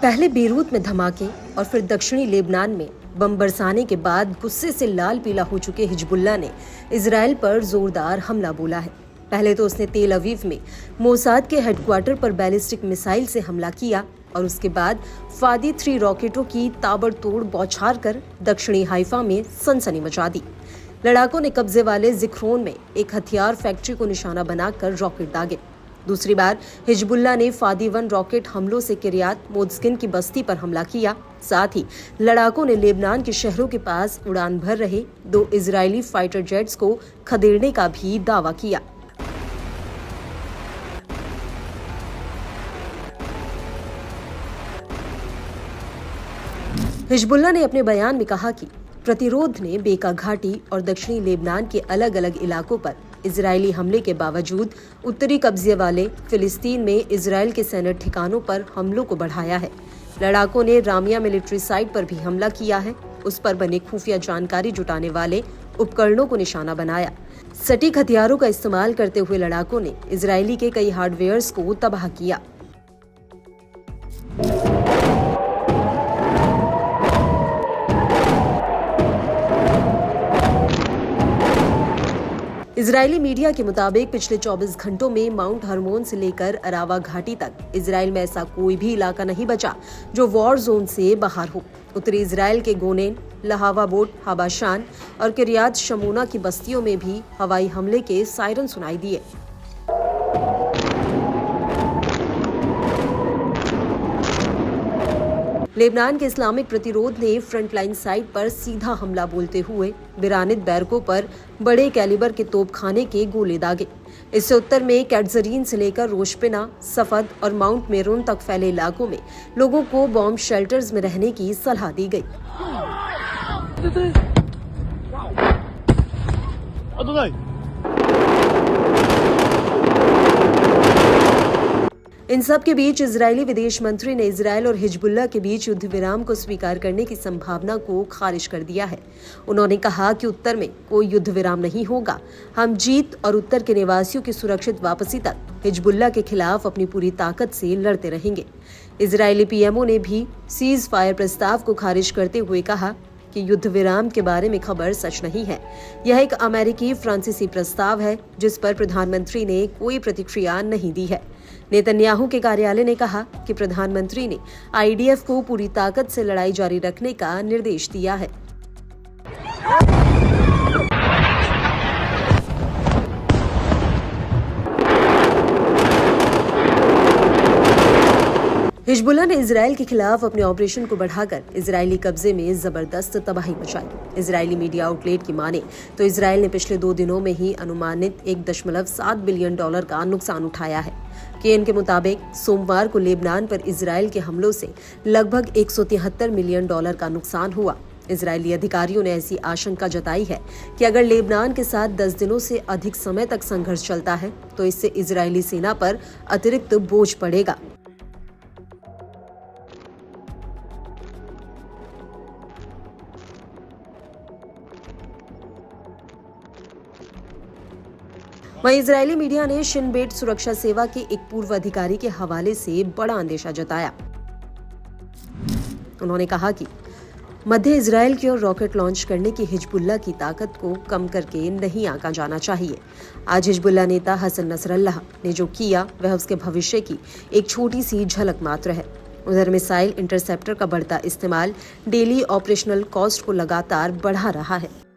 पहले बेरूत में धमाके और फिर दक्षिणी लेबनान में बम बरसाने के बाद गुस्से से लाल पीला हो चुके हिजबुल्लाह ने इजराइल पर जोरदार हमला बोला है। पहले तो उसने तेल अवीव में मोसाद के हेडक्वार्टर पर बैलिस्टिक मिसाइल से हमला किया और उसके बाद फादी 3 रॉकेटों की ताबड़तोड़ बौछार कर दक्षिणी हाइफा में सनसनी मचा दी। लड़ाकों ने कब्जे वाले जिक्रोन में एक हथियार फैक्ट्री को निशाना बनाकर रॉकेट दागे। दूसरी बार हिजबुल्लाह ने फादी 1 रॉकेट हमलों से किरियात मोज़किन की बस्ती पर हमला किया। साथ ही लड़ाकों ने लेबनान के शहरों के पास उड़ान भर रहे 2 इजरायली फाइटर जेट्स को खदेड़ने का भी दावा किया। हिजबुल्लाह ने अपने बयान में कहा कि प्रतिरोध ने बेका घाटी और दक्षिणी लेबनान के अलग अलग इलाकों पर इजरायली हमले के बावजूद उत्तरी कब्जे वाले फिलिस्तीन में इजरायल के सैन्य ठिकानों पर हमलों को बढ़ाया है। लड़ाकों ने रामिया मिलिट्री साइट पर भी हमला किया है। उस पर बने खुफिया जानकारी जुटाने वाले उपकरणों को निशाना बनाया। सटीक हथियारों का इस्तेमाल करते हुए लड़ाकों ने इजरायली के कई हार्डवेयर्स को तबाह किया। इजरायली मीडिया के मुताबिक पिछले 24 घंटों में माउंट हरमोन से लेकर अरावा घाटी तक इजरायल में ऐसा कोई भी इलाका नहीं बचा जो वॉर जोन से बाहर हो। उत्तरी इजरायल के गोनेन, लहावा बोट, हाबाशान और किरियात शमूना की बस्तियों में भी हवाई हमले के सायरन सुनाई दिए। लेबनान के इस्लामिक प्रतिरोध ने फ्रंटलाइन साइट पर सीधा हमला बोलते हुए बिरानित बैरकों पर बड़े कैलिबर के तोपखाने के गोले दागे। इससे उत्तर में कैटजरीन से लेकर रोशपिना, सफद और माउंट मेरोन तक फैले इलाकों में लोगों को बॉम्ब शेल्टर्स में रहने की सलाह दी गई। इन सब के बीच इजरायली विदेश मंत्री ने इजरायल और हिजबुल्लाह के बीच युद्ध विराम को स्वीकार करने की संभावना को खारिज कर दिया है। उन्होंने कहा कि उत्तर में कोई युद्ध विराम नहीं होगा। हम जीत और उत्तर के निवासियों की सुरक्षित वापसी तक हिजबुल्लाह के खिलाफ अपनी पूरी ताकत से लड़ते रहेंगे। इजरायली पीएमओ ने भी सीज फायर प्रस्ताव को खारिज करते हुए कहा कि युद्ध विराम के बारे में खबर सच नहीं है। यह एक अमेरिकी फ्रांसीसी प्रस्ताव है जिस पर प्रधानमंत्री ने कोई प्रतिक्रिया नहीं दी है। नेतन्याहू के कार्यालय ने कहा कि प्रधानमंत्री ने आईडीएफ को पूरी ताकत से लड़ाई जारी रखने का निर्देश दिया है। हिजबुल्लाह ने इजरायल के खिलाफ अपने ऑपरेशन को बढ़ाकर इजरायली कब्जे में जबरदस्त तबाही मचाई। इजरायली मीडिया आउटलेट की माने तो इजरायल ने पिछले 2 दिनों में ही अनुमानित $1.7 बिलियन का नुकसान उठाया है। केन के मुताबिक सोमवार को लेबनान पर इजरायल के हमलों से लगभग $173 मिलियन का नुकसान हुआ। इजरायली अधिकारियों ने ऐसी आशंका जताई है कि अगर लेबनान के साथ 10 दिनों से अधिक समय तक संघर्ष चलता है तो इससे इजरायली सेना पर अतिरिक्त बोझ पड़ेगा। वहीं इजरायली मीडिया ने शिन बेट सुरक्षा सेवा के एक पूर्व अधिकारी के हवाले से बड़ा अंदेशा जताया। उन्होंने कहा कि मध्य इजरायल की ओर रॉकेट लॉन्च करने की हिजबुल्लाह की ताकत को कम करके नहीं आंका जाना चाहिए। आज हिजबुल्लाह नेता हसन नसरल्लाह ने जो किया वह उसके भविष्य की एक छोटी सी झलक मात्र है। उधर मिसाइल इंटरसेप्टर का बढ़ता इस्तेमाल डेली ऑपरेशनल कॉस्ट को लगातार बढ़ा रहा है।